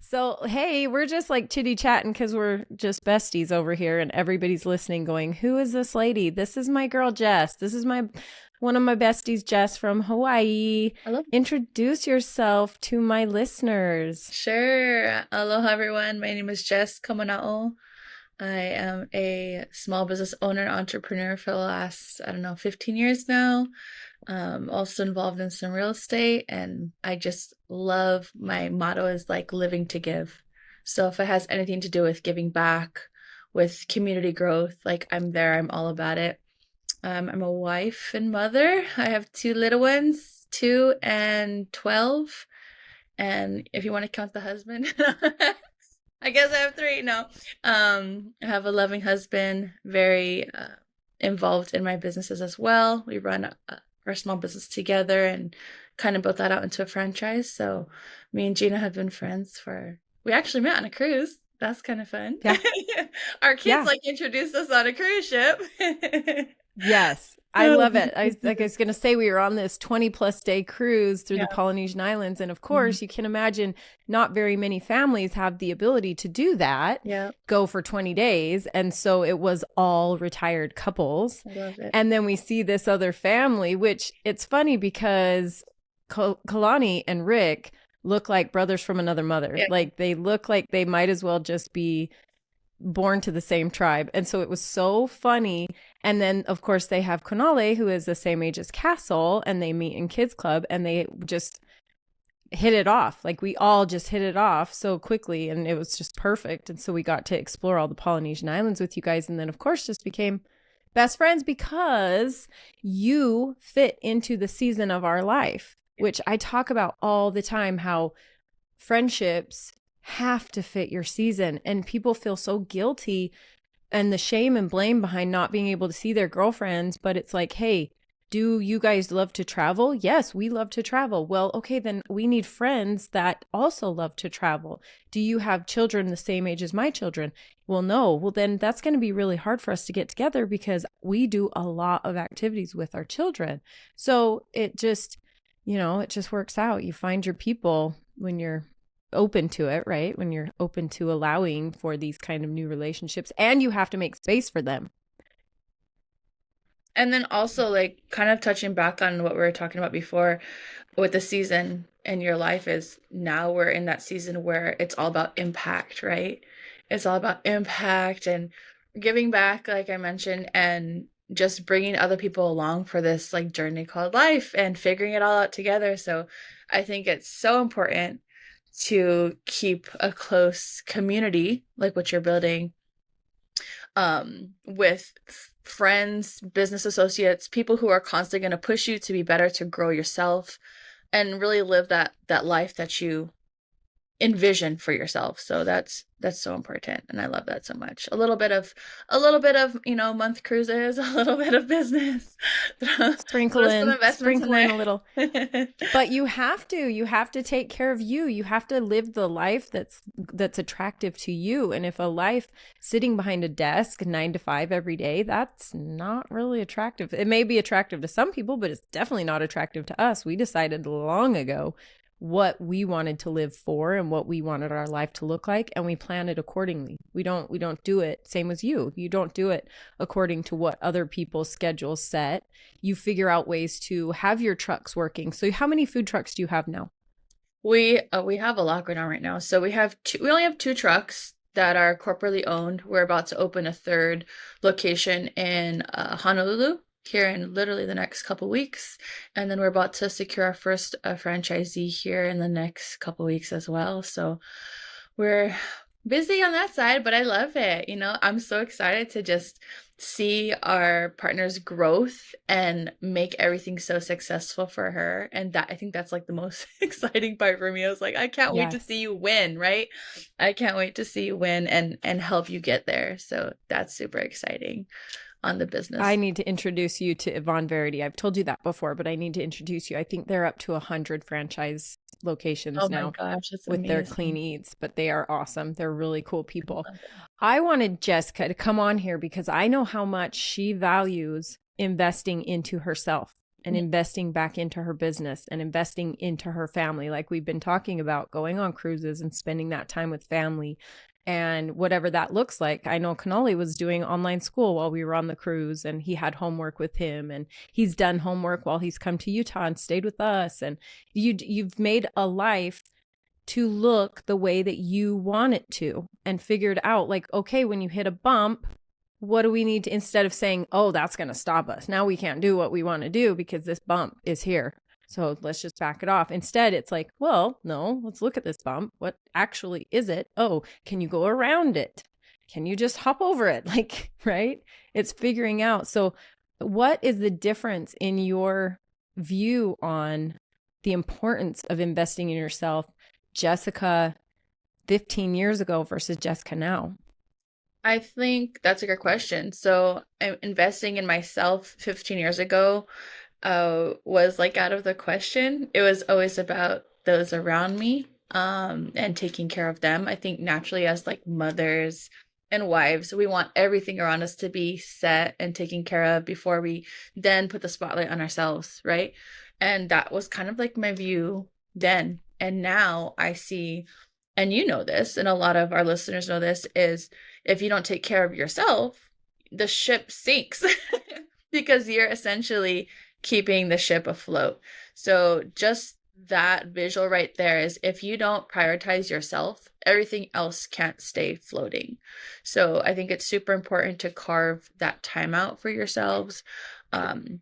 So, hey, we're just like chitty chatting because we're just besties over here and everybody's listening going, who is this lady? This is my girl, Jess. This is one of my besties, Jess from Hawaii. Hello. Introduce yourself to my listeners. Sure. Aloha, everyone. My name is Jess Kamanao. I am a small business owner and entrepreneur for the last, 15 years now. Also involved in some real estate, and I just love, my motto is like living to give. So if it has anything to do with giving back, with community growth, like I'm there, I'm all about it. I'm a wife and mother. I have two little ones, 2 and 12. And if you want to count the husband, I guess I have 3 now. I have a loving husband, very involved in my businesses as well. We run our small business together and kind of built that out into a franchise. So me and Gina have been friends we actually met on a cruise. That's kind of fun. Yeah. Our kids introduced us on a cruise ship. Yes. I love it. I was going to say, we were on this 20+ day cruise through the Polynesian Islands. And of course, you can imagine not very many families have the ability to do that, go for 20 days. And so it was all retired couples. I love it. And then we see this other family, which it's funny because Kalani and Rick look like brothers from another mother. Yeah. Like they look like they might as well just be born to the same tribe. And so it was so funny. And then of course they have Konale, who is the same age as Castle, and they meet in kids club and they just hit it off. Like we all just hit it off so quickly and it was just perfect. And so we got to explore all the Polynesian islands with you guys. And then of course just became best friends because you fit into the season of our life, which I talk about all the time, how friendships have to fit your season. And people feel so guilty and the shame and blame behind not being able to see their girlfriends. But it's like, hey, do you guys love to travel? Yes, we love to travel. Well, okay, then we need friends that also love to travel. Do you have children the same age as my children? Well, no. Well, then that's going to be really hard for us to get together because we do a lot of activities with our children. So it just, it just works out. You find your people when you're open to it, right? When you're open to allowing for these kind of new relationships, and you have to make space for them. And then also like kind of touching back on what we were talking about before with the season in your life is now we're in that season where it's all about impact, right? It's all about impact and giving back, like I mentioned, and just bringing other people along for this like journey called life and figuring it all out together. So I think it's so important to keep a close community like what you're building with friends, business associates, people who are constantly going to push you to be better, to grow yourself and really live that life that you envision for yourself. So that's so important, and I love that so much. A little bit of month cruises, a little bit of business, sprinkle in a little. But you have to take care of you. You have to live the life that's attractive to you. And if a life sitting behind a desk 9 to 5 every day, that's not really attractive. It may be attractive to some people, but it's definitely not attractive to us. We decided long ago what we wanted to live for and what we wanted our life to look like, and we plan it accordingly. We don't do it same as you. You don't do it according to what other people's schedules set. You figure out ways to have your trucks working. So how many food trucks do you have now? We have a lot going on right now. So we only have 2 trucks that are corporately owned. We're about to open a 3rd location in Honolulu here in literally the next couple weeks, and then we're about to secure our first franchisee here in the next couple weeks as well. So we're busy on that side, but I love it. I'm so excited to just see our partner's growth and make everything so successful for her. And that, I think that's like the most exciting part for me. I was like, I can't wait to see you win, right? I can't wait to see you win and help you get there. So that's super exciting on the business. I need to introduce you to Yvonne Verity. I've told you that before, but I need to introduce you. I think they're up to 100 franchise locations now. Oh my gosh, that's with amazing. Their clean eats, but they are awesome. They're really cool people. I wanted Jessica to come on here because I know how much she values investing into herself. and investing back into her business and investing into her family, like we've been talking about, going on cruises and spending that time with family and whatever that looks like. I know Kanali was doing online school while we were on the cruise, and he had homework with him, and he's done homework while he's come to Utah and stayed with us. And you've made a life to look the way that you want it to, and figured out, like, okay, when you hit a bump, what do we need to, instead of saying, oh, that's going to stop us, now we can't do what we want to do because this bump is here, so let's just back it off. Instead, it's like, well, no, let's look at this bump. What actually is it? Oh, can you go around it? Can you just hop over it? Like, right? It's figuring out. So what is the difference in your view on the importance of investing in yourself, Jessica 15 years ago versus Jessica now? I think that's a good question. So, investing in myself 15 years ago was like out of the question. It was always about those around me, and taking care of them. I think naturally, as like mothers and wives, we want everything around us to be set and taken care of before we then put the spotlight on ourselves, right? And that was kind of like my view then. And now I see, and you know this, and a lot of our listeners know this, is if you don't take care of yourself, the ship sinks because you're essentially keeping the ship afloat. So just that visual right there is, if you don't prioritize yourself, everything else can't stay floating. So I think it's super important to carve that time out for yourselves,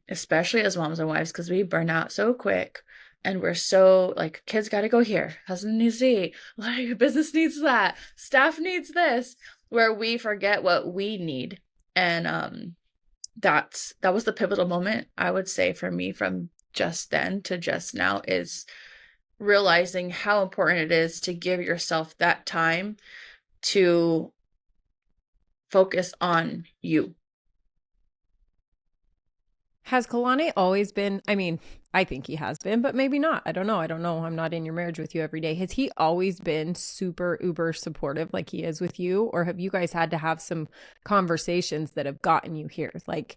especially as moms and wives, because we burn out so quick. And we're so like, kids got to go here, husband needs to eat, like business needs that, staff needs this, where we forget what we need. And that was the pivotal moment, I would say, for me, from just then to just now, is realizing how important it is to give yourself that time to focus on you. Has Kalani always been, I mean, I think he has been, but maybe not. I don't know. I'm not in your marriage with you every day. Has he always been super uber supportive like he is with you? Or have you guys had to have some conversations that have gotten you here? Like,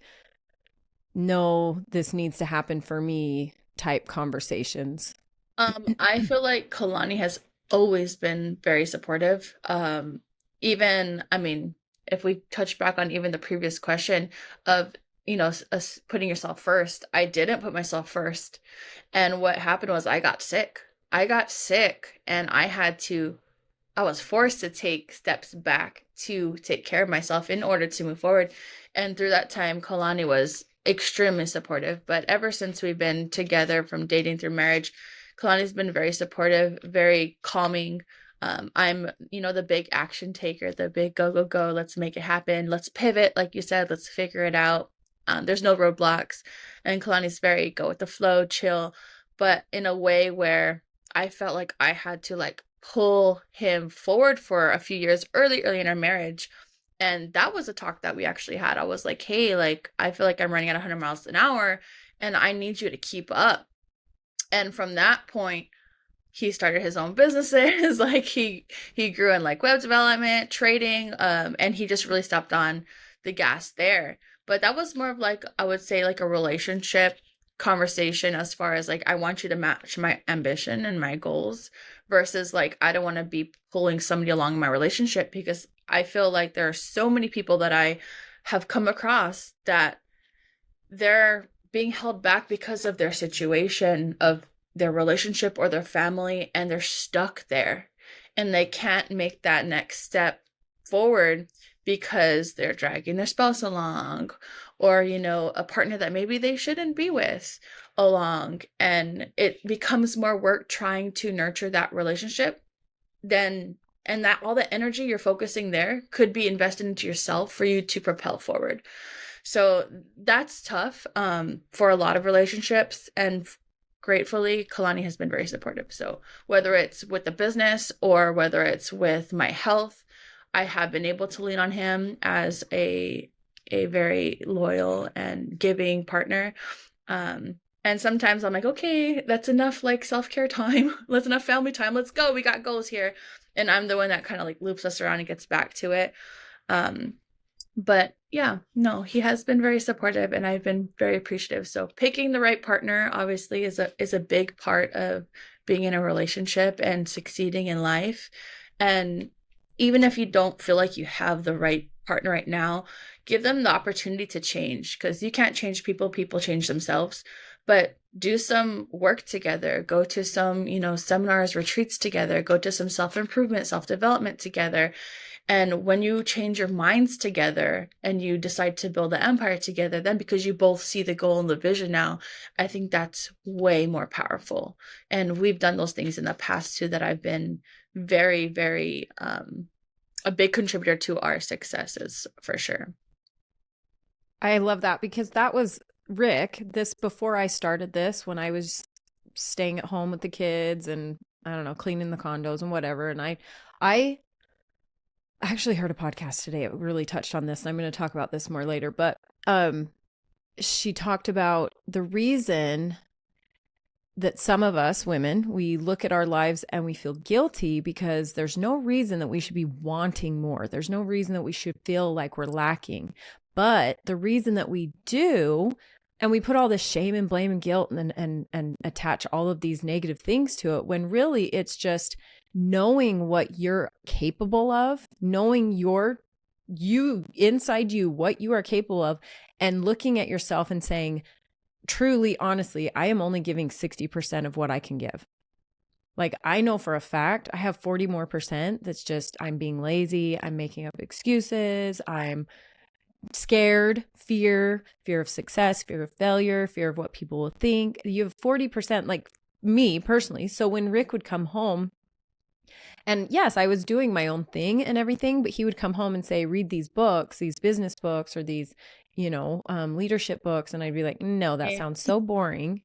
no, this needs to happen for me type conversations. I feel like Kalani has always been very supportive. Even, I mean, if we touch back on even the previous question of, us putting yourself first, I didn't put myself first. And what happened was I got sick. And I was forced to take steps back to take care of myself in order to move forward. And through that time, Kalani was extremely supportive. But ever since we've been together, from dating through marriage, Kalani's been very supportive, very calming. I'm, the big action taker, the big go, go, go. Let's make it happen. Let's pivot. Like you said, let's figure it out. There's no roadblocks. And Kalani's very go with the flow, chill, but in a way where I felt like I had to like pull him forward for a few years early in our marriage. And that was a talk that we actually had. I was like, hey, like, I feel like I'm running at 100 miles an hour and I need you to keep up. And from that point, he started his own businesses. Like he grew in like web development, trading, and he just really stepped on the gas there. But that was more of like, I would say, like a relationship conversation, as far as like, I want you to match my ambition and my goals, versus like, I don't want to be pulling somebody along in my relationship, because I feel like there are so many people that I have come across that they're being held back because of their situation, of their relationship or their family, and they're stuck there and they can't make that next step forward because they're dragging their spouse along, or a partner that maybe they shouldn't be with along, and it becomes more work trying to nurture that relationship and that all the energy you're focusing there could be invested into yourself for you to propel forward. So that's tough, for a lot of relationships, and gratefully, Kalani has been very supportive. So whether it's with the business or whether it's with my health, I have been able to lean on him as a very loyal and giving partner. And sometimes I'm like, okay, that's enough like self-care time. That's enough family time. Let's go. We got goals here. And I'm the one that kind of like loops us around and gets back to it. But Yeah, no, he has been very supportive and I've been very appreciative. So picking the right partner obviously is a big part of being in a relationship and succeeding in life. And even if you don't feel like you have the right partner right now, give them the opportunity to change because you can't change people, people change themselves. But do some work together, go to some, seminars, retreats together, go to some self-improvement, self-development together, and when you change your minds together and you decide to build an empire together, then because you both see the goal and the vision now, I think that's way more powerful. And we've done those things in the past too that I've been very, very a big contributor to our successes for sure. I love that because that was Rick, this before I started this, when I was staying at home with the kids and I don't know, cleaning the condos and whatever. And I actually heard a podcast today. It really touched on this, and I'm going to talk about this more later. But she talked about the reason that some of us women, we look at our lives and we feel guilty because there's no reason that we should be wanting more. There's no reason that we should feel like we're lacking. But the reason that we do, and we put all this shame and blame and guilt and attach all of these negative things to it, when really it's just knowing what you're capable of, knowing you inside you, what you are capable of, and looking at yourself and saying, truly, honestly, I am only giving 60% of what I can give. Like, I know for a fact I have 40 more percent that's just I'm being lazy, I'm making up excuses, I'm scared, fear of success, fear of failure, fear of what people will think. You have 40% like me personally. So when Rick would come home, and yes, I was doing my own thing and everything, but he would come home and say, read these books, these business books or these, leadership books. And I'd be like, no, that Yeah. sounds so boring.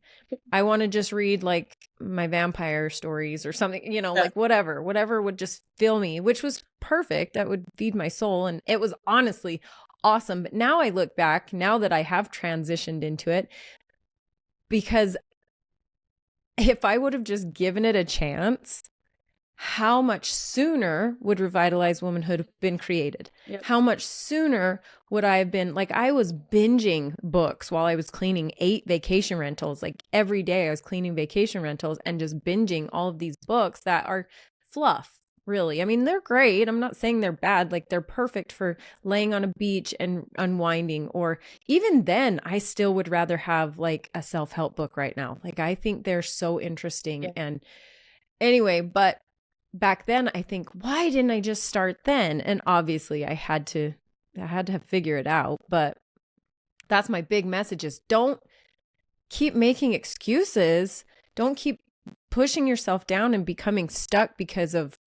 I want to just read like my vampire stories or something, like whatever would just fill me, which was perfect. That would feed my soul. And it was honestly awesome. But now I look back, now that I have transitioned into it, because if I would have just given it a chance, how much sooner would Revitalize Womanhood have been created? Yep. How much sooner would I have been, like, I was binging books while I was cleaning 8 vacation rentals. Like every day I was cleaning vacation rentals and just binging all of these books that are fluff, really. I mean, they're great. I'm not saying they're bad. Like, they're perfect for laying on a beach and unwinding. Or even then, I still would rather have like a self-help book right now. Like, I think they're so interesting. Yeah. And anyway, but back then I think, why didn't I just start then? And obviously I had to figure it out. But that's my big message, is don't keep making excuses. Don't keep pushing yourself down and becoming stuck because of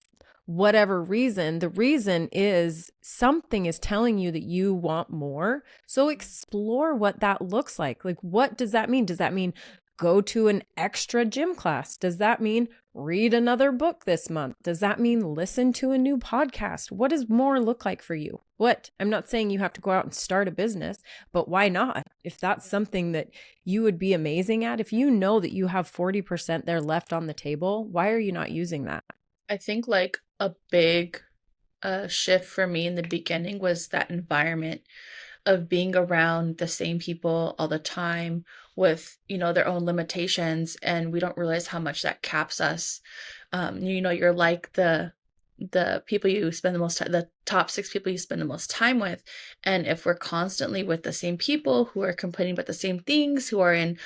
whatever reason. The reason is something is telling you that you want more. So explore what that looks like. Like, what does that mean? Does that mean go to an extra gym class? Does that mean read another book this month? Does that mean listen to a new podcast? What does more look like for you? What? I'm not saying you have to go out and start a business, but why not? If that's something that you would be amazing at, if you know that you have 40% there left on the table, why are you not using that? I think like a big shift for me in the beginning was that environment of being around the same people all the time with, their own limitations, and we don't realize how much that caps us. You're like the people you spend the most time, the top 6 people you spend the most time with. And if we're constantly with the same people who are complaining about the same things, who are in,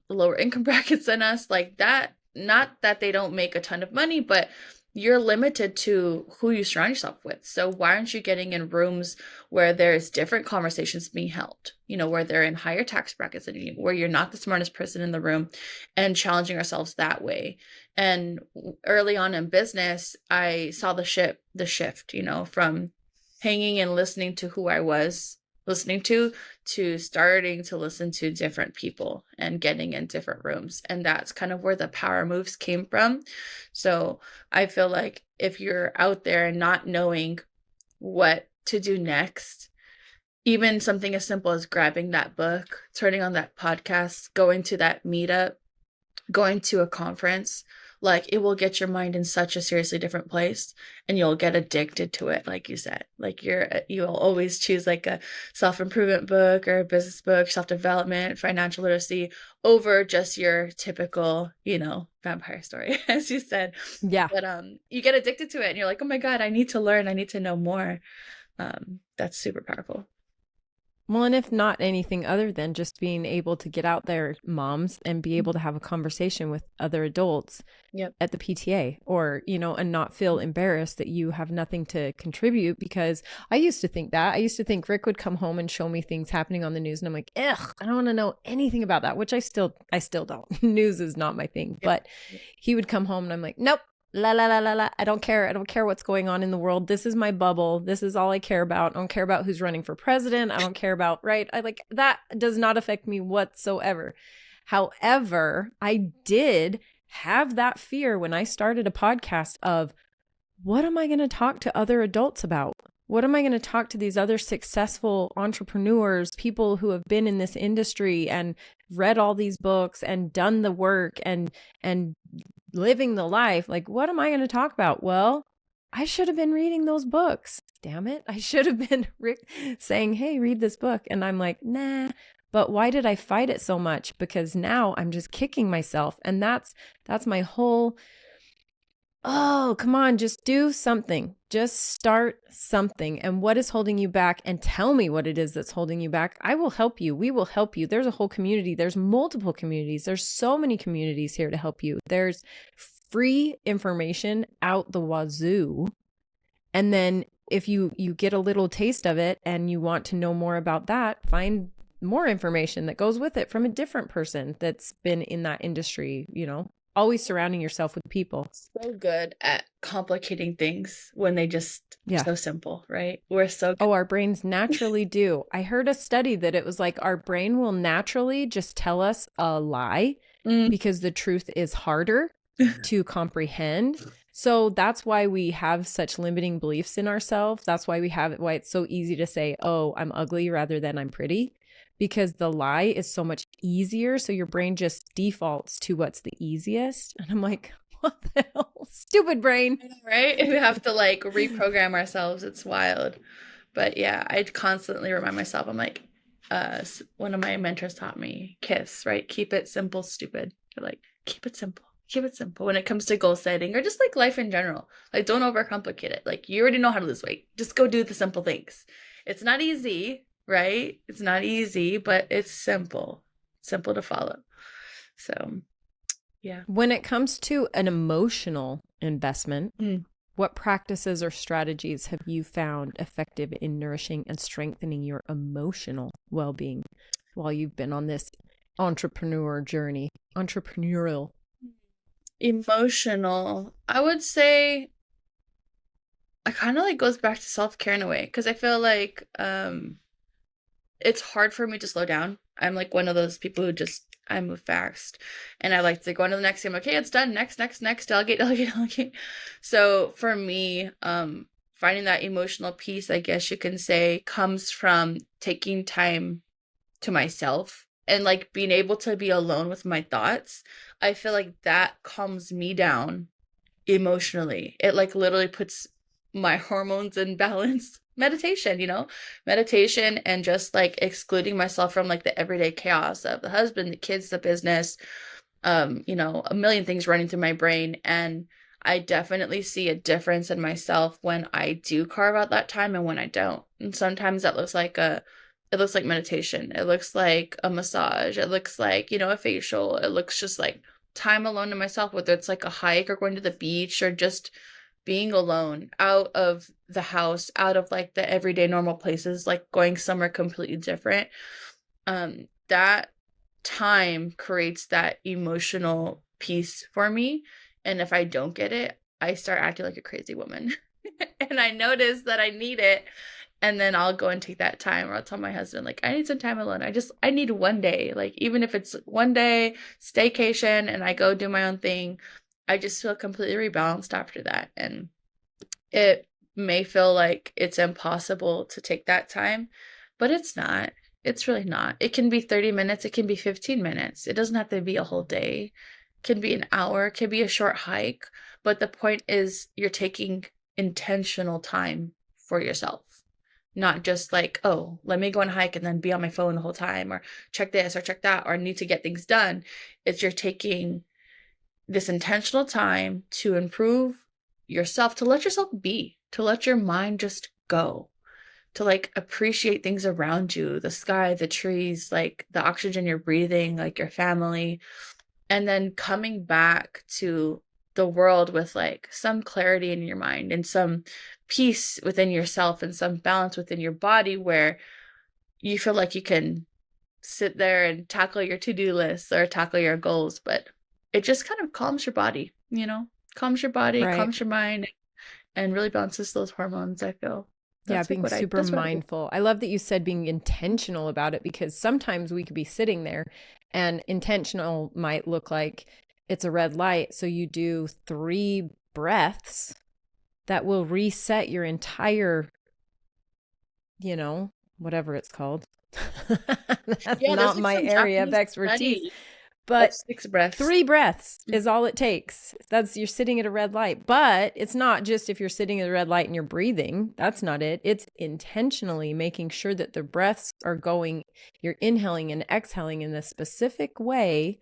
lower income brackets than us, like that, not that they don't make a ton of money, but you're limited to who you surround yourself with. So why aren't you getting in rooms where there's different conversations being held, where they're in higher tax brackets than you, where you're not the smartest person in the room, and challenging ourselves that way. And early on in business, I saw the shift, from hanging and listening to who I was listening to starting to listen to different people and getting in different rooms. And that's kind of where the power moves came from. So I feel like if you're out there and not knowing what to do next, even something as simple as grabbing that book, turning on that podcast, going to that meetup, going to a conference, like it will get your mind in such a seriously different place, and you'll get addicted to it, like you said. Like you'll always choose like a self-improvement book or a business book, self-development, financial literacy over just your typical, vampire story, as you said. Yeah. But you get addicted to it, and you're like, oh my God, I need to learn, I need to know more. That's super powerful. Well, and if not anything other than just being able to get out there, moms, and be able to have a conversation with other adults Yep. at the PTA, or, and not feel embarrassed that you have nothing to contribute. Because I used to think that. I used to think Rick would come home and show me things happening on the news. And I'm like, ugh, I don't want to know anything about that, which I still don't. News is not my thing. But he would come home and I'm like, nope. La la la la la. I don't care. I don't care what's going on in the world. This is my bubble. This is all I care about. I don't care about who's running for president. I don't care about, right? I like that does not affect me whatsoever. However, I did have that fear when I started a podcast of what am I going to talk to other adults about? What am I going to talk to these other successful entrepreneurs, people who have been in this industry and read all these books and done the work and living the life? Like, what am I going to talk about? Well, I should have been reading those books. Damn it. I should have been saying, hey, read this book. And I'm like, nah. But why did I fight it so much? Because now I'm just kicking myself. And that's my whole, oh, come on, just do something. Just start something. And what is holding you back? And tell me what it is that's holding you back. I will help you. We will help you. There's a whole community. There's multiple communities. There's so many communities here to help you. There's free information out the wazoo. And then if you get a little taste of it and you want to know more about that, find more information that goes with it from a different person that's been in that industry, always surrounding yourself with people. So good at complicating things when they just so simple, right? We're so good. Oh, our brains naturally do. I heard a study that it was like our brain will naturally just tell us a lie because the truth is harder to comprehend. So that's why we have such limiting beliefs in ourselves. That's why why it's so easy to say, oh, I'm ugly rather than I'm pretty. Because the lie is so much easier. So your brain just defaults to what's the easiest. And I'm like, what the hell? Stupid brain. Right? We have to like reprogram ourselves. It's wild. But yeah, I constantly remind myself, I'm like, one of my mentors taught me, KISS, right? Keep it simple, stupid. They're like, keep it simple. Keep it simple when it comes to goal setting or just like life in general. Like, don't overcomplicate it. Like, you already know how to lose weight. Just go do the simple things. It's not easy. Right? It's not easy, but it's simple to follow. So, yeah. When it comes to an emotional investment, what practices or strategies have you found effective in nourishing and strengthening your emotional well-being while you've been on this entrepreneurial? Emotional, I would say, it kind of like goes back to self-care in a way, because I feel like it's hard for me to slow down. I'm like one of those people who I move fast, and I like to go on to the next thing. I'm like, okay, it's done. Next, delegate. So for me, finding that emotional peace, I guess you can say, comes from taking time to myself and like being able to be alone with my thoughts. I feel like that calms me down emotionally. It like literally puts my hormones in balance. Meditation and just like excluding myself from like the everyday chaos of the husband, the kids, the business, a million things running through my brain. And I definitely see a difference in myself when I do carve out that time and when I don't. And sometimes that looks like meditation. It looks like a massage. It looks like, a facial. It looks just like time alone to myself, whether it's like a hike or going to the beach or just being alone, out of the house, out of like the everyday normal places, like going somewhere completely different. That time creates that emotional peace for me. And if I don't get it, I start acting like a crazy woman. And I notice that I need it. And then I'll go and take that time, or I'll tell my husband, like, I need some time alone. I need one day. Like, even if it's one day staycation and I go do my own thing, I just feel completely rebalanced after that. And it may feel like it's impossible to take that time, but it's not. It's really not. It can be 30 minutes. It can be 15 minutes. It doesn't have to be a whole day. can be an hour, can be a short hike, but the point is you're taking intentional time for yourself. Not just like, oh, let me go and hike and then be on my phone the whole time, or check this or check that, or I need to get things done. It's you're taking this intentional time to improve yourself, to let yourself be, to let your mind just go, to like appreciate things around you, the sky, the trees, like the oxygen you're breathing, like your family, and then coming back to the world with like some clarity in your mind and some peace within yourself and some balance within your body, where you feel like you can sit there and tackle your to-do lists or tackle your goals, but it just kind of calms your body, calms your body, Right. calms your mind, and really balances those hormones. I feel Yeah, that's like being super that's what I do. mindful. I love that you said being intentional about it, because sometimes we could be sitting there and intentional might look like it's a red light. So you do 3 breaths that will reset your entire, whatever it's called. That's Yeah, there's not like my some area of Japanese expertise. study of But 6 breaths. 3 breaths is all it takes. You're sitting at a red light. But it's not just if you're sitting at a red light and you're breathing. That's not it. It's intentionally making sure that the breaths are going, you're inhaling and exhaling in a specific way,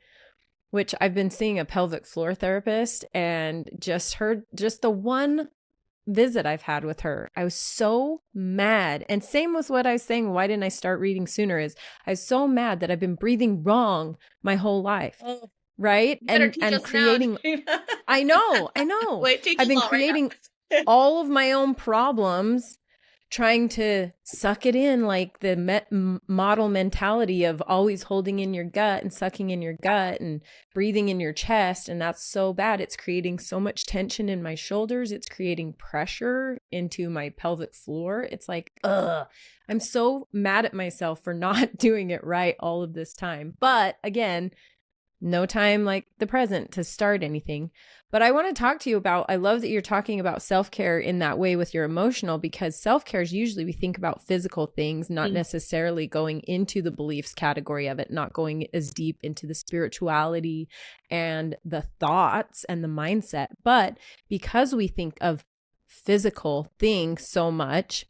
which I've been seeing a pelvic floor therapist, and just the one visit I've had with her, I was so mad. And same with what I was saying, why didn't I start reading sooner, is I was so mad that I've been breathing wrong my whole life. Oh, Right. you better And teach us now, creating, Gina. I know. Wait, teach I've us been all right creating now. all of my own problems, trying to suck it in, like the model mentality of always holding in your gut and sucking in your gut and breathing in your chest. And that's so bad. It's creating so much tension in my shoulders. It's creating pressure into my pelvic floor. It's like, ugh, I'm so mad at myself for not doing it right all of this time. But again, no time like the present to start anything. But I want to talk to you about, I love that you're talking about self-care in that way with your emotional, because self-care is usually we think about physical things, not necessarily going into the beliefs category of it, not going as deep into the spirituality and the thoughts and the mindset. But because we think of physical things so much,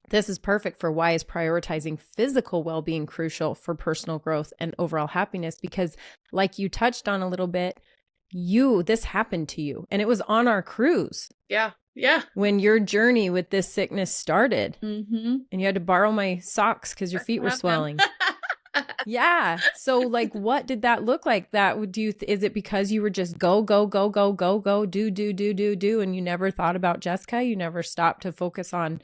this is perfect for why is prioritizing physical well-being crucial for personal growth and overall happiness, because like you touched on a little bit, this happened to you, and it was on our cruise. Yeah. When your journey with this sickness started, Mm-hmm. and you had to borrow my socks because your feet were swelling. Yeah. So like, what did that look like? Is it because you were just go, do, and you never thought about Jessica? You never stopped to focus on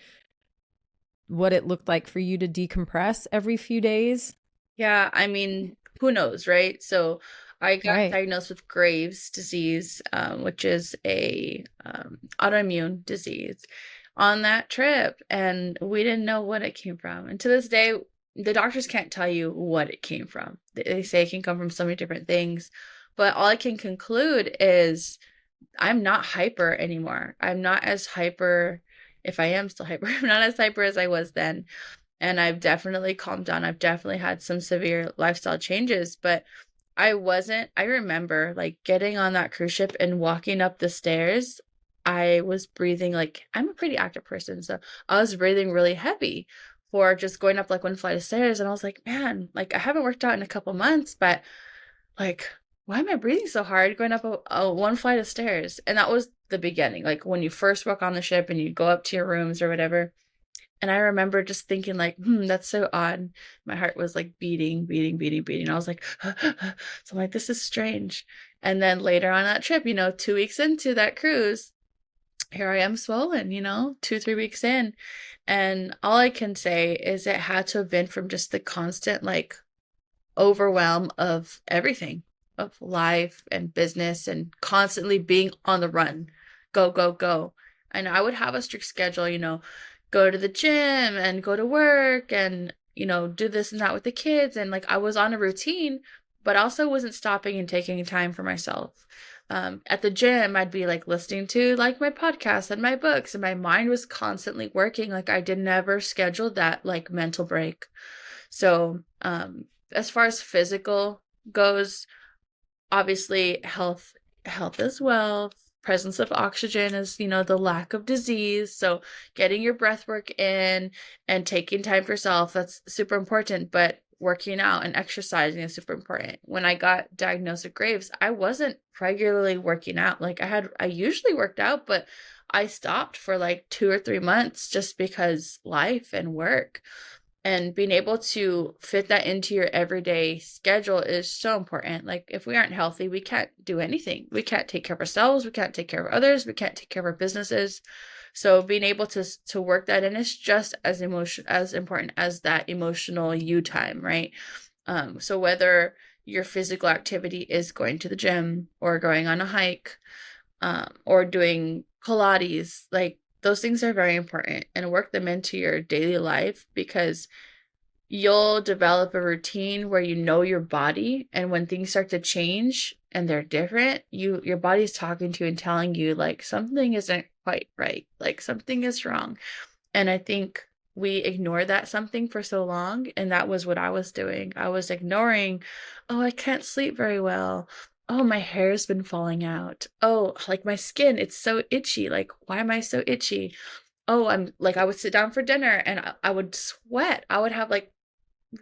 what it looked like for you to decompress every few days? Yeah, I mean, who knows, right? So I got Right. diagnosed with Graves' disease, which is a autoimmune disease, on that trip, and we didn't know what it came from. And to this day, the doctors can't tell you what it came from. They say it can come from so many different things, but all I can conclude is I'm not hyper anymore. I'm not as hyper, if I am still hyper, I'm not as hyper as I was then. And I've definitely calmed down. I've definitely had some severe lifestyle changes, but I remember like getting on that cruise ship and walking up the stairs. I was breathing, like, I'm a pretty active person, so I was breathing really heavy for just going up like one flight of stairs. And I was like, man, like I haven't worked out in a couple months, but like, why am I breathing so hard going up a one flight of stairs? And that was the beginning, like when you first walk on the ship and you go up to your rooms or whatever. And I remember just thinking like, that's so odd. My heart was like beating. I was like, so I'm like, this is strange. And then later on that trip, 2 weeks into that cruise, here I am swollen, 2, 3 weeks in. And all I can say is it had to have been from just the constant like overwhelm of everything, of life and business, and constantly being on the run, go, go, go. And I would have a strict schedule, go to the gym and go to work and, do this and that with the kids. And like I was on a routine, but also wasn't stopping and taking time for myself. At the gym, I'd be like listening to like my podcasts and my books, and my mind was constantly working. Like I did never schedule that like mental break. So, as far as physical goes, obviously health as well. Presence of oxygen is, the lack of disease. So getting your breath work in and taking time for yourself, that's super important. But working out and exercising is super important. When I got diagnosed with Graves, I wasn't regularly working out. Like I usually worked out, but I stopped for like 2 or 3 months just because life and work. And being able to fit that into your everyday schedule is so important. Like if we aren't healthy, we can't do anything. We can't take care of ourselves. We can't take care of others. We can't take care of our businesses. So being able to work that in is just as important as that emotional you time, right? So whether your physical activity is going to the gym or going on a hike, or doing Pilates, like those things are very important, and work them into your daily life, because you'll develop a routine where you know your body, and when things start to change and they're different, your body's talking to you and telling you like something isn't quite right, like something is wrong. And I think we ignore that something for so long, and that was what I was doing. I was ignoring, oh, I can't sleep very well. Oh, my hair's been falling out. Oh, like my skin, it's so itchy. Like, why am I so itchy? Oh, I would sit down for dinner and I would sweat. I would have like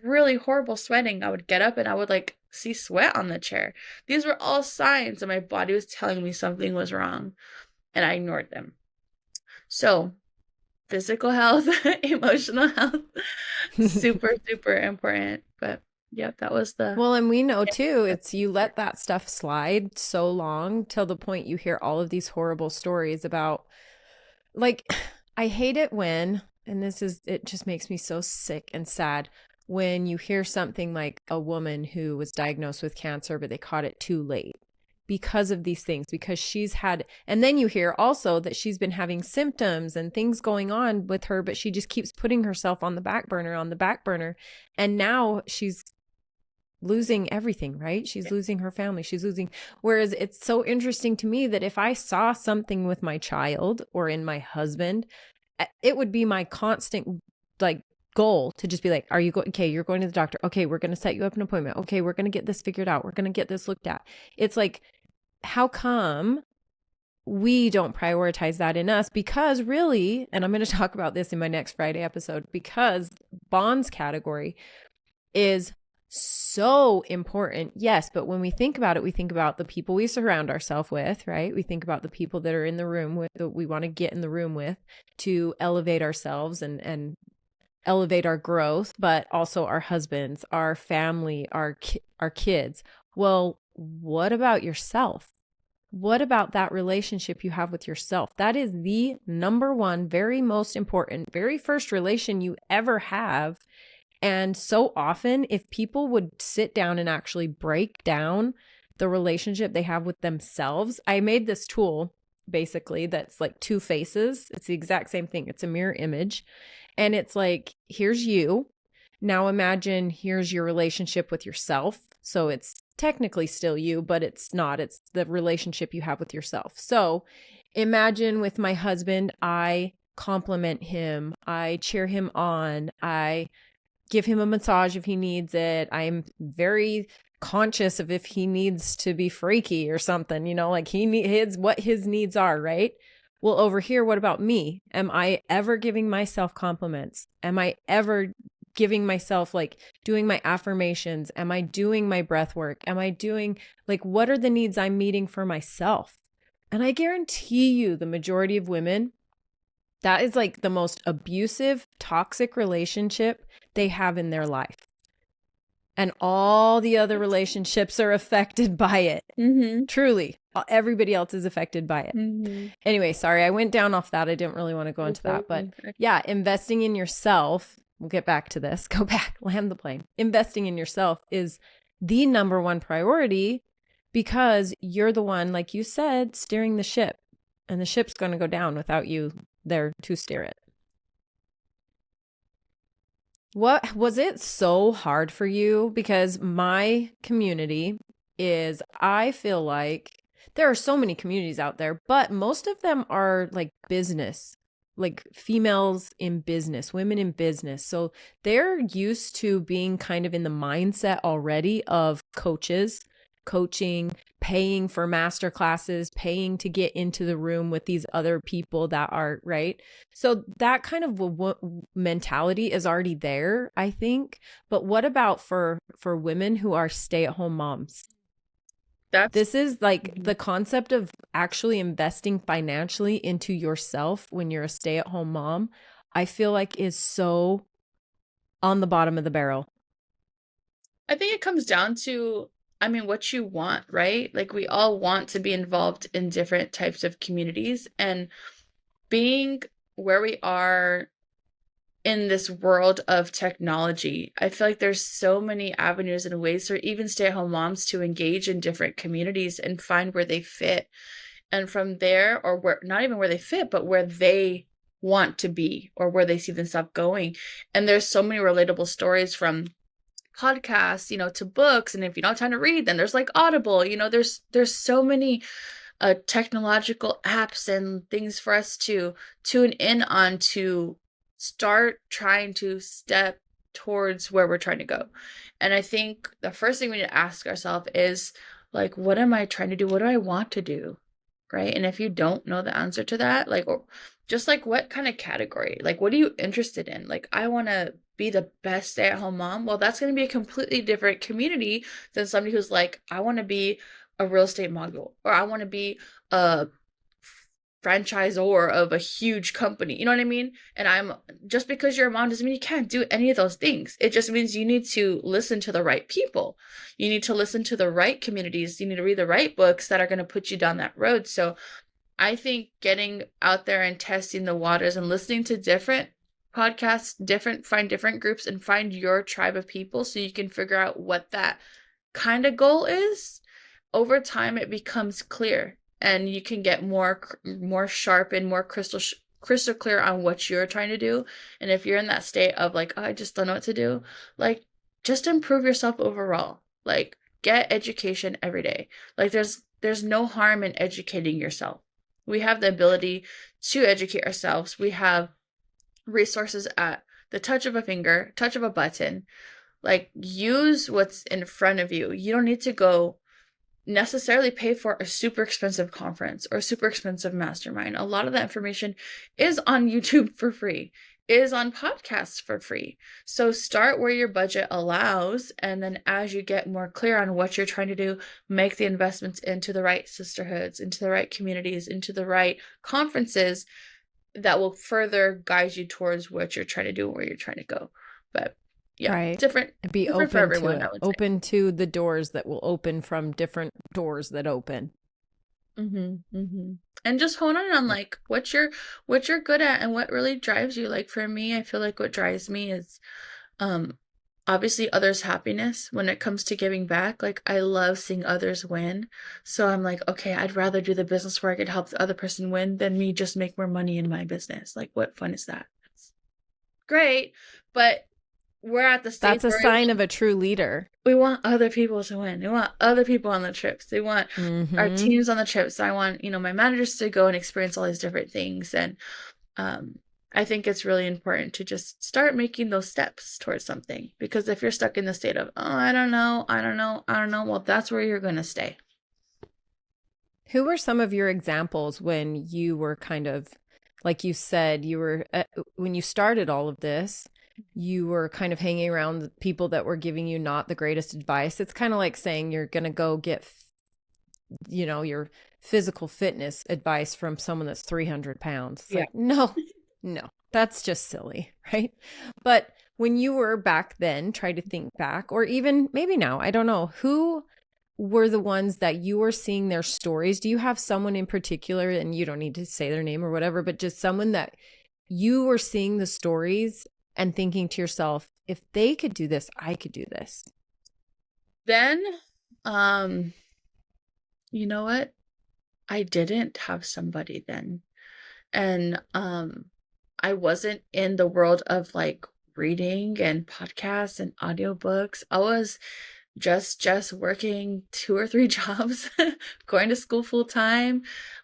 really horrible sweating. I would get up and I would like see sweat on the chair. These were all signs that my body was telling me something was wrong, and I ignored them. So, physical health, emotional health, super, super important. But yep, that was the. Well, and we know too, it's you let that stuff slide so long till the point you hear all of these horrible stories about, like, I hate it when, and it just makes me so sick and sad when you hear something like a woman who was diagnosed with cancer, but they caught it too late because of these things, because she's had, and then you hear also that she's been having symptoms and things going on with her, but she just keeps putting herself on the back burner. And now she's losing everything, right? She's losing her family. Whereas it's so interesting to me that if I saw something with my child or in my husband, it would be my constant like goal to just be like, okay, you're going to the doctor. Okay, we're going to set you up an appointment. Okay, we're going to get this figured out. We're going to get this looked at. It's like, how come we don't prioritize that in us? Because really, and I'm going to talk about this in my next Friday episode, because bonds category is so important. Yes, but when we think about it, we think about the people we surround ourselves with, right? We think about the people that are in the room with, that we want to get in the room with to elevate ourselves and elevate our growth, but also our husbands, our family, our kids. Well, what about yourself? What about that relationship you have with yourself? That is the number one, very most important, very first relation you ever have. And so often, if people would sit down and actually break down the relationship they have with themselves, I made this tool basically that's like two faces. It's the exact same thing. It's a mirror image. And it's like, here's you. Now imagine here's your relationship with yourself. So it's technically still you, but it's not. It's the relationship you have with yourself. So imagine with my husband, I compliment him. I cheer him on. I give him a massage if he needs it. I'm very conscious of if he needs to be freaky or something, like what his needs are, right? Well, over here, what about me? Am I ever giving myself compliments? Am I ever giving myself, like, doing my affirmations? Am I doing my breath work? Am I doing, like, what are the needs I'm meeting for myself? And I guarantee you the majority of women, that is like the most abusive, toxic relationship they have in their life. And all the other relationships are affected by it. Mm-hmm. Truly, everybody else is affected by it. Mm-hmm. Anyway, sorry, I went down off that. I didn't really want to go into that. But yeah, investing in yourself, we'll get back to this. Go back, land the plane. Investing in yourself is the number one priority, because you're the one, like you said, steering the ship. And the ship's going to go down without you there to steer it. What was it so hard for you? Because my community is, I feel like there are so many communities out there, but most of them are like business, like females in business, women in business. So they're used to being kind of in the mindset already of coaches coaching, paying for master classes, paying to get into the room with these other people that are right. So that kind of mentality is already there, I think. But what about for women who are stay-at-home moms? That's This is like the concept of actually investing financially into yourself when you're a stay-at-home mom, I feel like is so on the bottom of the barrel. I think it comes down to, I mean, what you want, right? Like we all want to be involved in different types of communities, and being where we are in this world of technology, I feel like there's so many avenues and ways for even stay-at-home moms to engage in different communities and find where they fit. And from there, or where, not even where they fit, but where they want to be or where they see themselves going. And there's so many relatable stories, from podcasts, to books. And if you don't have time to read, then there's like Audible. There's so many technological apps and things for us to tune in on, to start trying to step towards where we're trying to go. And I think the first thing we need to ask ourselves is, like, what am I trying to do? What do I want to do? Right? And if you don't know the answer to that, like, or just like, what kind of category, like, what are you interested in? Like, I want to be the best stay-at-home mom. Well, that's going to be a completely different community than somebody who's like, I want to be a real estate mogul, or I want to be a franchisor of a huge company. You know what I mean? And I'm just because you're a mom doesn't mean you can't do any of those things. It just means you need to listen to the right people. You need to listen to the right communities. You need to read the right books that are going to put you down that road. So I think getting out there and testing the waters and listening to different podcasts, find different groups and find your tribe of people so you can figure out what that kind of goal is. Over time, it becomes clear, and you can get more sharp and more crystal clear on what you're trying to do. And if you're in that state of like, oh, I just don't know what to do, like, just improve yourself overall. Like, get education every day. Like, there's no harm in educating yourself. We have the ability to educate ourselves. We have resources at the touch of a finger, touch of a button. Like, use what's in front of you. You don't need to go necessarily pay for a super expensive conference or a super expensive mastermind. A lot of that information is on YouTube for free, is on podcasts for free. So start where your budget allows, and then as you get more clear on what you're trying to do, make the investments into the right sisterhoods, into the right communities, into the right conferences that will further guide you towards what you're trying to do and where you're trying to go. But yeah, right. different. Be different open for everyone, to I it. would say. Open to the doors that will open from different doors that open. And just hone in on like what you're good at and what really drives you. Like for me, I feel like what drives me is obviously others' happiness when it comes to giving back. Like, I love seeing others win. So I'm like, okay, I'd rather do the business where I could help the other person win than me just make more money in my business. Like, what fun is that? That's great, but we're at the stage That's a sign of a true leader. We want other people to win. We want other people on the trips. We want our teams on the trips. I want, my managers to go and experience all these different things. And I think it's really important to just start making those steps towards something. Because if you're stuck in the state of, oh, I don't know, well, that's where you're going to stay. Who were some of your examples when you were kind of, like you said, you were, when you started all of this, you were kind of hanging around the people that were giving you not the greatest advice. It's kind of like saying you're going to go get, your physical fitness advice from someone that's 300 pounds. It's like, no, that's just silly, right? But when you were back then, try to think back, or even maybe now, I don't know, who were the ones that you were seeing their stories? Do you have someone in particular, and you don't need to say their name or whatever, but just someone that you were seeing the stories and thinking to yourself, if they could do this, I could do this? Then, you know what? I didn't have somebody then. And I wasn't in the world of like reading and podcasts and audiobooks. I was just working 2 or 3 jobs, going to school full time,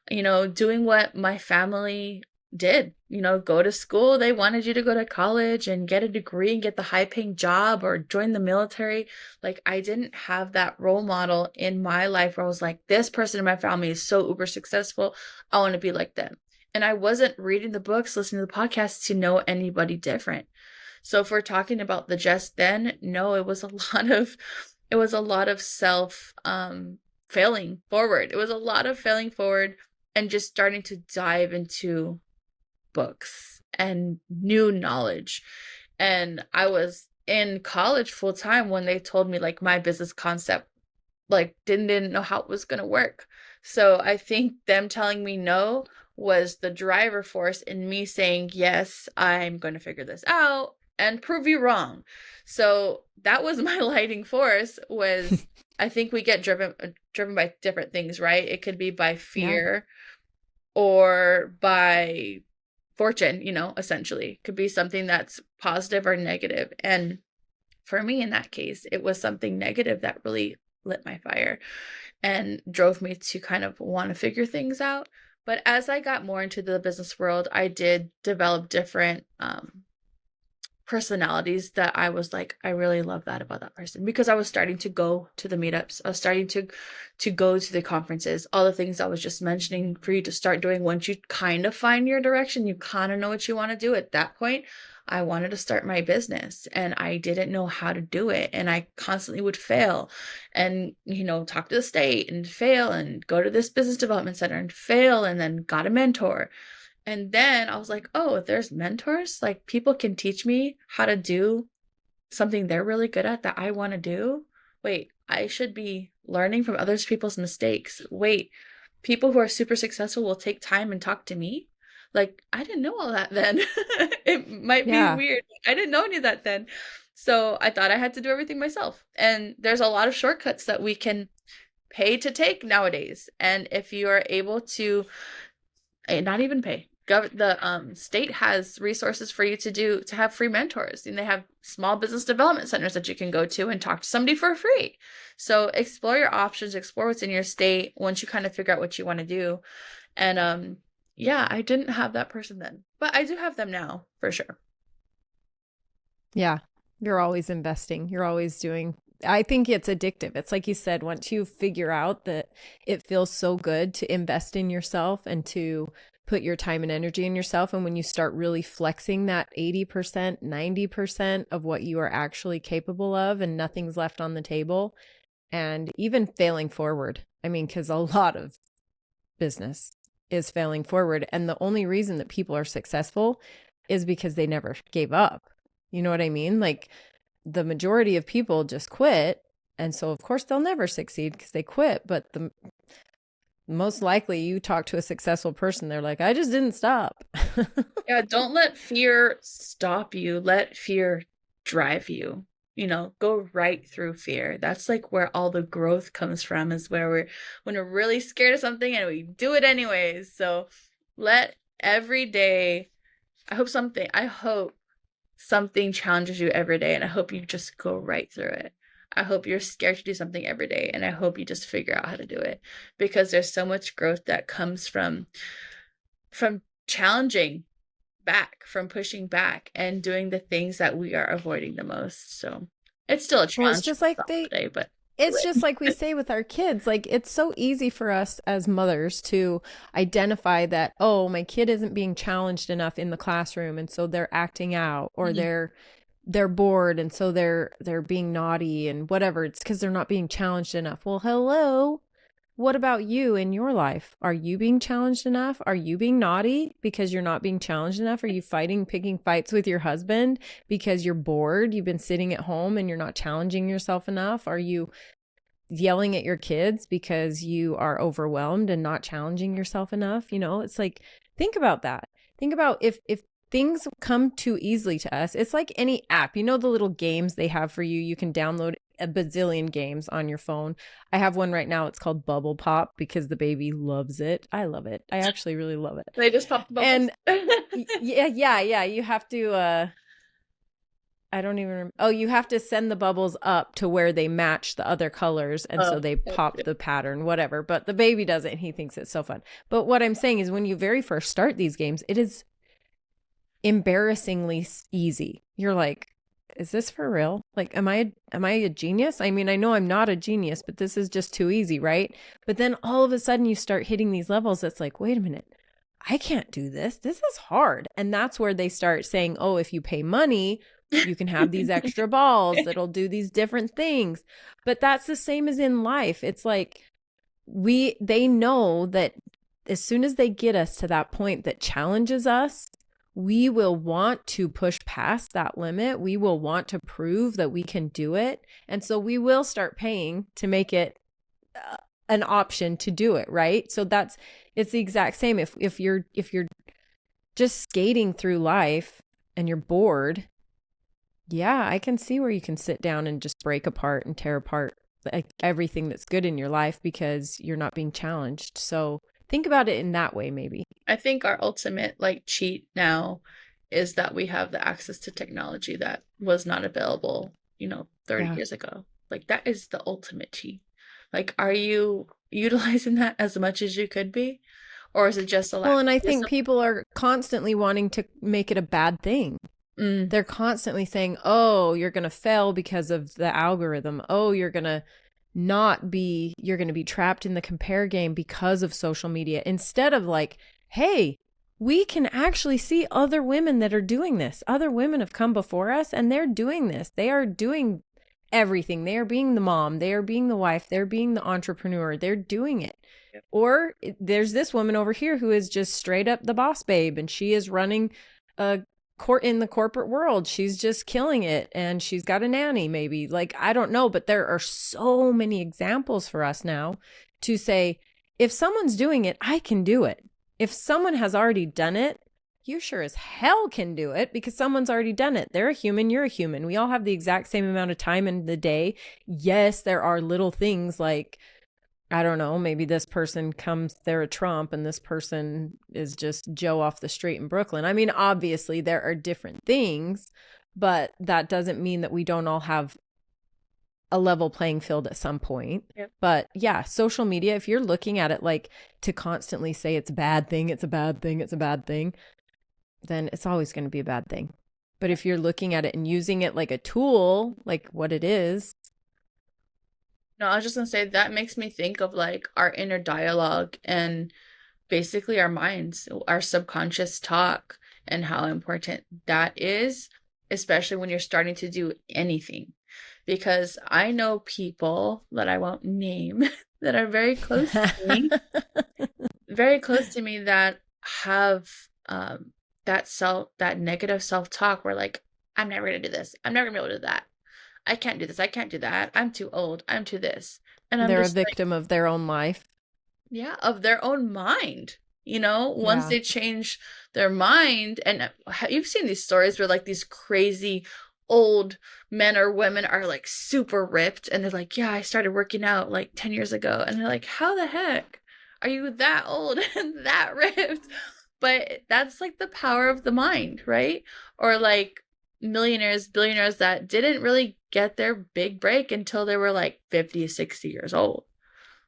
doing what my family did. go to school. They wanted you to go to college and get a degree and get the high paying job or join the military. Like, I didn't have that role model in my life where I was like, this person in my family is so uber successful. I want to be like them. And I wasn't reading the books, listening to the podcasts to know anybody different. So if we're talking about the just then, no, it was a lot of self failing forward. It was a lot of failing forward and just starting to dive into books and new knowledge. And I was in college full time when they told me like my business concept, like didn't know how it was going to work. So I think them telling me no was the driver force in me saying, yes, I'm going to figure this out and prove you wrong. So that was my lighting force. Was I think we get driven by different things, right? It could be by fear or by fortune, essentially. Could be something that's positive or negative. And for me, in that case, it was something negative that really lit my fire and drove me to kind of want to figure things out. But as I got more into the business world, I did develop different personalities that I was like, I really love that about that person, because I was starting to go to the meetups. I was starting to go to the conferences, all the things I was just mentioning for you to start doing. Once you kind of find your direction, you kind of know what you want to do. At that point, I wanted to start my business and I didn't know how to do it. And I constantly would fail and, talk to the state and fail and go to this business development center and fail, and then got a mentor. And then I was like, oh, there's mentors. Like, people can teach me how to do something they're really good at that I want to do. Wait, I should be learning from other people's mistakes. Wait, people who are super successful will take time and talk to me. Like, I didn't know all that then. It might be weird. I didn't know any of that then. So I thought I had to do everything myself. And there's a lot of shortcuts that we can pay to take nowadays. And if you are able to, not even pay, the state has resources for you to have free mentors, and they have small business development centers that you can go to and talk to somebody for free. So explore your options, explore what's in your state once you kind of figure out what you want to do. And yeah, I didn't have that person then, but I do have them now for sure. Yeah, you're always investing. You're always doing. I think it's addictive. It's like you said, once you figure out that it feels so good to invest in yourself and to put your time and energy in yourself. And when you start really flexing that 80%, 90% of what you are actually capable of, and nothing's left on the table, and even failing forward. I mean, because a lot of business is failing forward. And the only reason that people are successful is because they never gave up. You know what I mean? Like, the majority of people just quit. And so of course they'll never succeed because they quit. But the most likely, you talk to a successful person, they're like, I just didn't stop. Yeah, don't let fear stop you. Let fear drive you. Go right through fear. That's like where all the growth comes from, is when we're really scared of something and we do it anyways. So let every day, I hope something challenges you every day, and I hope you just go right through it. I hope you're scared to do something every day, and I hope you just figure out how to do it, because there's so much growth that comes from challenging back, from pushing back and doing the things that we are avoiding the most. So it's still a challenge. Well, it's just like it's just like we say with our kids, like, it's so easy for us as mothers to identify that, oh, my kid isn't being challenged enough in the classroom, and so they're acting out, or they're bored, and so they're being naughty and whatever. It's because they're not being challenged enough. Well, hello. What about you in your life? Are you being challenged enough? Are you being naughty because you're not being challenged enough? Are you picking fights with your husband because you're bored? You've been sitting at home and you're not challenging yourself enough? Are you yelling at your kids because you are overwhelmed and not challenging yourself enough? It's like, think about that. Think about if things come too easily to us. It's like any app, the little games they have for you. You can download a bazillion games on your phone. I have one right now. It's called Bubble Pop because the baby loves it. I love it. I actually really love it. They just pop the bubbles. And yeah. You have to, I don't even remember. Oh, you have to send the bubbles up to where they match the other colors. And so they pop the pattern, whatever. But the baby does it and he thinks it's so fun. But what I'm saying is, when you very first start these games, it is embarrassingly easy. You're like, is this for real? Like, am I a genius? I mean, I know I'm not a genius, but this is just too easy, right? But then all of a sudden you start hitting these levels that's like, wait a minute, I can't do this. This is hard. And that's where they start saying, oh, if you pay money, you can have these extra balls that'll do these different things. But that's the same as in life. It's like they know that as soon as they get us to that point that challenges us, we will want to push past that limit. We will want to prove that we can do it. And so we will start paying to make it an option to do it, right? So it's the exact same. If you're just skating through life and you're bored, yeah, I can see where you can sit down and just break apart and tear apart like everything that's good in your life because you're not being challenged. So think about it in that way, maybe. I think our ultimate like cheat now is that we have the access to technology that was not available, 30 years ago. Like that is the ultimate cheat. Like, are you utilizing that as much as you could be? Or is it just a lack? Well, and I think people are constantly wanting to make it a bad thing. They're constantly saying, oh, you're going to fail because of the algorithm. Oh, you're going to be trapped in the compare game because of social media. Instead of like, hey, we can actually see other women that are doing this. Other women have come before us and they're doing this. They are doing everything. They are being the mom. They are being the wife. They're being the entrepreneur. They're doing it. Yep. Or there's this woman over here who is just straight up the boss babe and she is running a in the corporate world. She's just killing it and she's got a nanny maybe. Like, I don't know, but there are so many examples for us now to say, if someone's doing it, I can do it. If someone has already done it, you sure as hell can do it because someone's already done it. They're a human, you're a human. We all have the exact same amount of time in the day. Yes, there are little things like, I don't know, maybe this person they're a Trump and this person is just Joe off the street in Brooklyn. I mean, obviously there are different things, but that doesn't mean that we don't all have a level playing field at some point. Yep. But yeah, social media, if you're looking at it like to constantly say it's a bad thing, it's a bad thing, it's a bad thing, then it's always going to be a bad thing. But if you're looking at it and using it like a tool, like what it is. No, I was just going to say that makes me think of like our inner dialogue and basically our minds, our subconscious talk and how important that is, especially when you're starting to do anything. Because I know people that I won't name that are very close to me, that have that negative self-talk where like, I'm never going to do this. I'm never going to be able to do that. I can't do this. I can't do that. I'm too old. I'm too this. And they're a victim of their own life. Yeah, of their own mind. Once they change their mind, and you've seen these stories where like these crazy old men or women are like super ripped and they're like, yeah, I started working out like 10 years ago. And they're like, how the heck are you that old and that ripped? But that's like the power of the mind, right? Or like millionaires, billionaires that didn't really get their big break until they were like 50, 60 years old.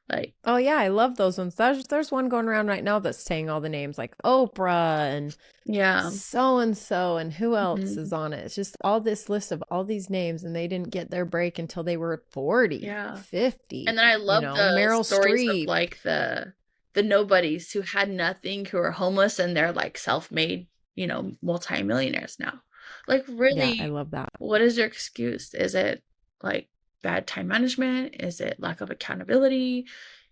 Like, oh yeah, I love those ones. There's one going around right now that's saying all the names like Oprah and so and who else is on it. It's just all this list of all these names and they didn't get their break until they were 40, 50. And then I love the Meryl stories Streep. Of like the nobodies who had nothing, who are homeless and they're like self-made, multimillionaires now. Like, really, yeah, I love that. What is your excuse? Is it like bad time management? Is it lack of accountability?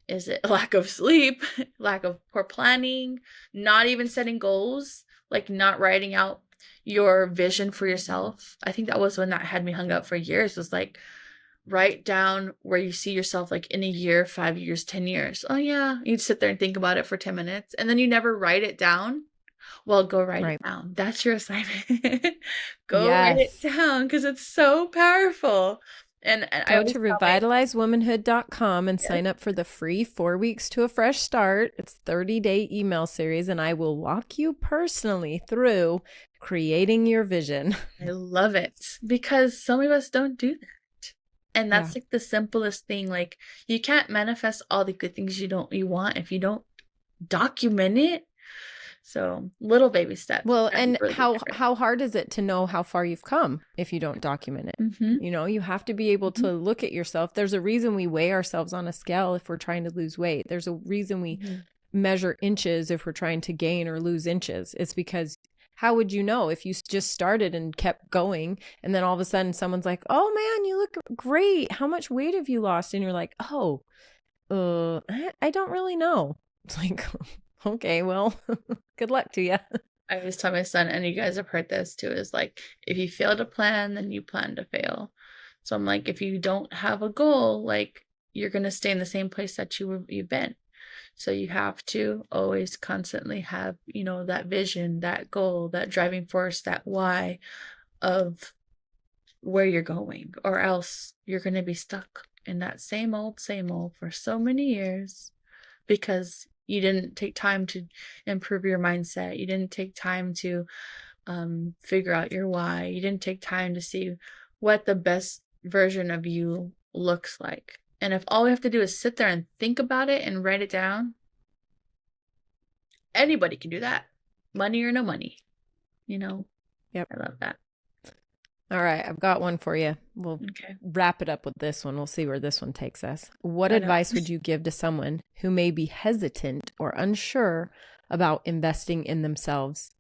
Is it lack of sleep? Lack of poor planning? Not even setting goals? Like not writing out your vision for yourself? I think that was when that had me hung up for years, was like, write down where you see yourself like in a year, 5 years, 10 years. Oh yeah, you'd sit there and think about it for 10 minutes and then you never write it down. Well, go write it down. That's your assignment. Go write it down because it's so powerful. And go to revitalizewomanhood.com and sign up for the free 4 weeks to a fresh start. It's 30-day email series, and I will walk you personally through creating your vision. I love it because some of us don't do that. And that's like the simplest thing. Like, you can't manifest all the good things you want if you don't document it. So little baby steps Well, can be and really big difference. how hard is it to know how far you've come if you don't document it? Mm-hmm. You know, you have to be able to look at yourself. There's a reason we weigh ourselves on a scale if we're trying to lose weight. There's a reason we Mm-hmm. measure inches if we're trying to gain or lose inches. It's because how would you know if you just started and kept going and then all of a sudden someone's like, "Oh man, you look great. How much weight have you lost?" And you're like, "Oh, I don't really know." It's like, okay, well, good luck to you. I always tell my son, and you guys have heard this too, is like, if you fail to plan, then you plan to fail. So I'm like, if you don't have a goal, like you're gonna stay in the same place that you've been. So you have to always constantly have, that vision, that goal, that driving force, that why of where you're going, or else you're gonna be stuck in that same old for so many years because you didn't take time to improve your mindset. You didn't take time to figure out your why. You didn't take time to see what the best version of you looks like. And if all we have to do is sit there and think about it and write it down, anybody can do that. Money or no money, Yep. I love that. All right, I've got one for you. We'll Okay. wrap it up with this one. We'll see where this one takes us. What I know. advice would you give to someone who may be hesitant or unsure about investing in themselves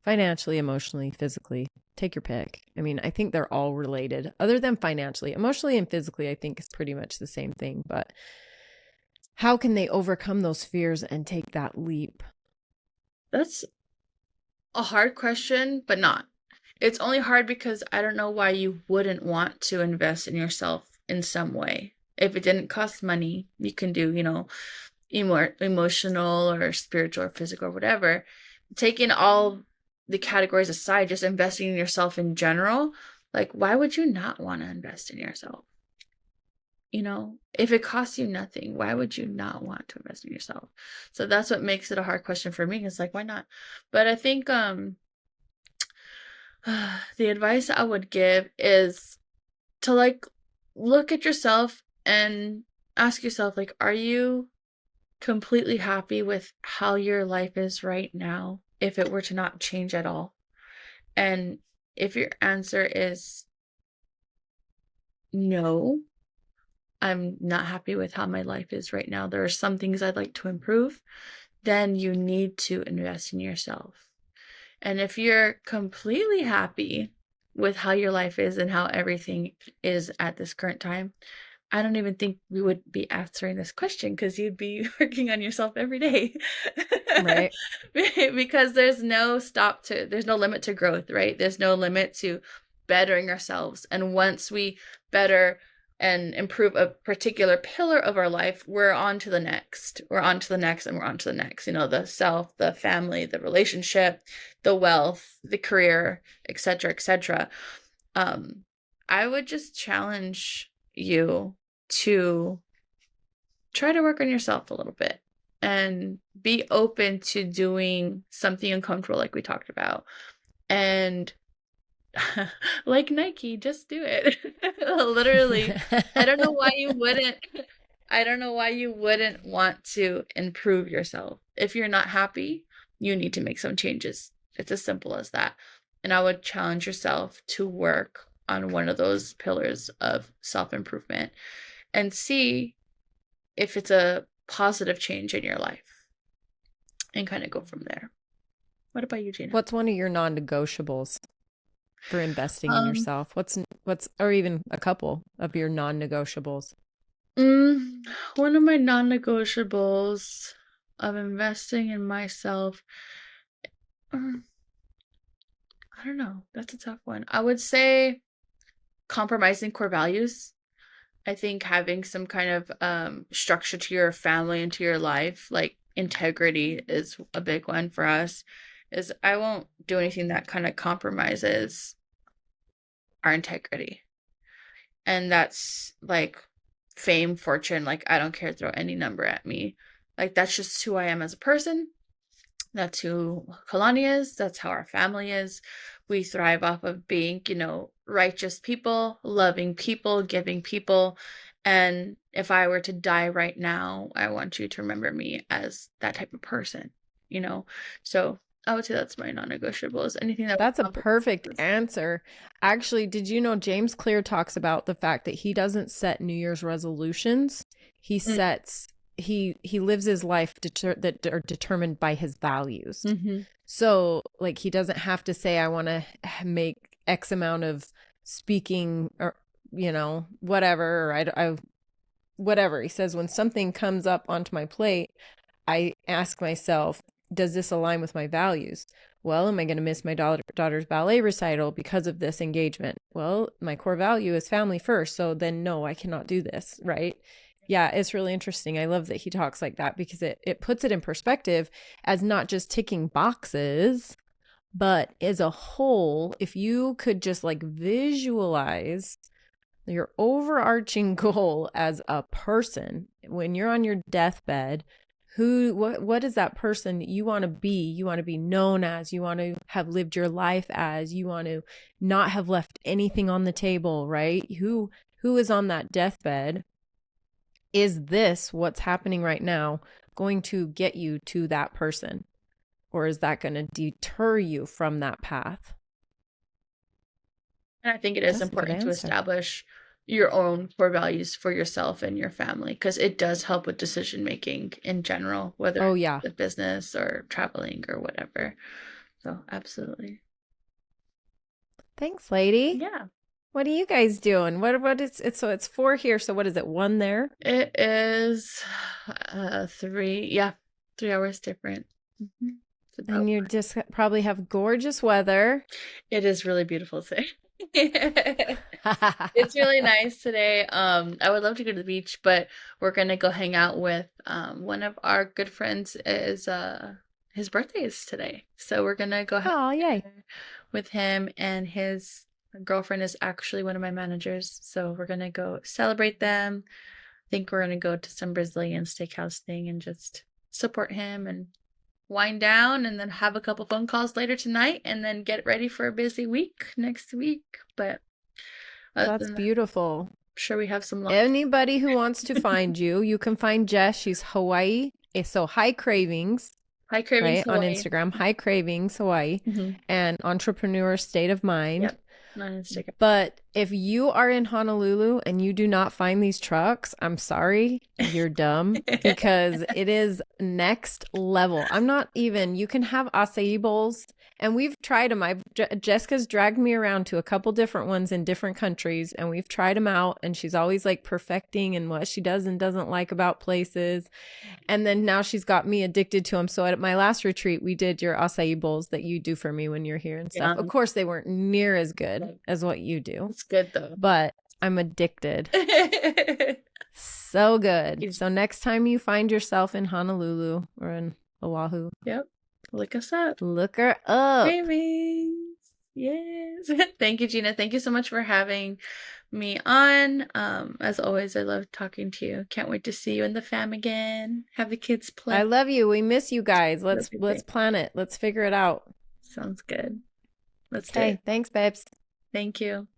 financially, emotionally, physically? Take your pick. I mean, I think they're all related, other than financially. Emotionally and physically, I think is pretty much the same thing. But how can they overcome those fears and take that leap? That's a hard question, but not. It's only hard because I don't know why you wouldn't want to invest in yourself in some way. If it didn't cost money, you can do, emotional or spiritual or physical or whatever. Taking all the categories aside, just investing in yourself in general, like why would you not want to invest in yourself? If it costs you nothing, why would you not want to invest in yourself? So that's what makes it a hard question for me. It's like, why not? But I think the advice I would give is to like look at yourself and ask yourself, like, are you completely happy with how your life is right now if it were to not change at all? And if your answer is no, I'm not happy with how my life is right now, there are some things I'd like to improve, then you need to invest in yourself. And if you're completely happy with how your life is and how everything is at this current time, I don't even think we would be answering this question because you'd be working on yourself every day. Right. Because there's no limit to growth, right? There's no limit to bettering ourselves. And once we better and improve a particular pillar of our life, we're on to the next. We're on to the next and we're on to the next. The self, the family, the relationship, the wealth, the career, etc., etc. I would just challenge you to try to work on yourself a little bit and be open to doing something uncomfortable like we talked about. And like Nike, just do it. Literally. I don't know why you wouldn't. I don't know why you wouldn't want to improve yourself. If you're not happy, you need to make some changes. It's as simple as that. And I would challenge yourself to work on one of those pillars of self-improvement and see if it's a positive change in your life and kind of go from there. What about you, Gina? What's one of your non-negotiables for investing in Um, yourself? What's or even a couple of your non-negotiables? One of my non-negotiables of investing in myself, um, I don't know. That's a tough one. I would say compromising core values. I think having some kind of structure to your family and to your life, like integrity is a big one for us, is I won't do anything that kind of compromises our integrity. And that's like fame, fortune, like I don't care, throw any number at me. Like that's just who I am as a person. That's who Kalani is. That's how our family is. We thrive off of being, righteous people, loving people, giving people. And if I were to die right now, I want you to remember me as that type of person, you know? So I would say that's my non-negotiable, is anything that That's a would perfect answer. Actually, did you know James Clear talks about the fact that he doesn't set New Year's resolutions? He Mm. sets he lives his life that are determined by his values. Mm-hmm. So, like, he doesn't have to say I want to make X amount of speaking or whatever, or I whatever. He says when something comes up onto my plate, I ask myself, does this align with my values? Well, am I going to miss my daughter's ballet recital because of this engagement? Well, my core value is family first. So then, no, I cannot do this. Right. Yeah, it's really interesting. I love that he talks like that because it puts it in perspective as not just ticking boxes, but as a whole, if you could just like visualize your overarching goal as a person when you're on your deathbed, what is that person that you want to be? You want to be known as, you want to have lived your life as, you want to not have left anything on the table, right? Who is on that deathbed? Is this what's happening right now going to get you to that person? Or is that going to deter you from that path? And I think it is That's a good important to answer. establish your own core values for yourself and your family, because it does help with decision making in general, whether Oh, it's yeah. the business or traveling or whatever. So, absolutely. Thanks, lady. Yeah. What are you guys doing? What is it? So it's 4 here. So what is it? 1 there? It is 3 hours different. Mhm. It's about, And you just probably have gorgeous weather. it is really beautiful today. It's really nice today. I would love to go to the beach, but we're gonna go hang out with one of our good friends. Is his birthday is today, so we're gonna go hang Oh, yay. out with him, and his girlfriend is actually one of my managers. So we're gonna go celebrate them. I think we're gonna go to some Brazilian steakhouse thing and just support him and wind down, and then have a couple phone calls later tonight, and then get ready for a busy week next week. But other That's than that, beautiful. I'm sure we have some long. Anybody who wants to find you, you can find Jess. She's Hawaii. So High Cravings, High Cravings right? On Hawaii. Instagram, High Cravings Hawaii, and Entrepreneur State of Mind. Yep, on Instagram. But if you are in Honolulu and you do not find these trucks, I'm sorry, you're dumb, because it is next level. You can have acai bowls, and we've tried them. Jessica's dragged me around to a couple different ones in different countries, and we've tried them out, and she's always like perfecting and what she does and doesn't like about places. And then now she's got me addicted to them. So at my last retreat, we did your acai bowls that you do for me when you're here and stuff. Yeah. Of course, they weren't near as good as what you do, It's good though. but I'm addicted. So good. So next time you find yourself in Honolulu or in Oahu, Yep, look us up. look her up. Cravings. Yes. Thank you, Gina. Thank you so much for having me on. As always, I love talking to you. Can't wait to see you and the fam again. Have the kids play. I love you. We miss you guys. Let's Everything. plan it. Let's figure it out. Sounds good. Let's do Okay. it. Thanks, babes. Thank you.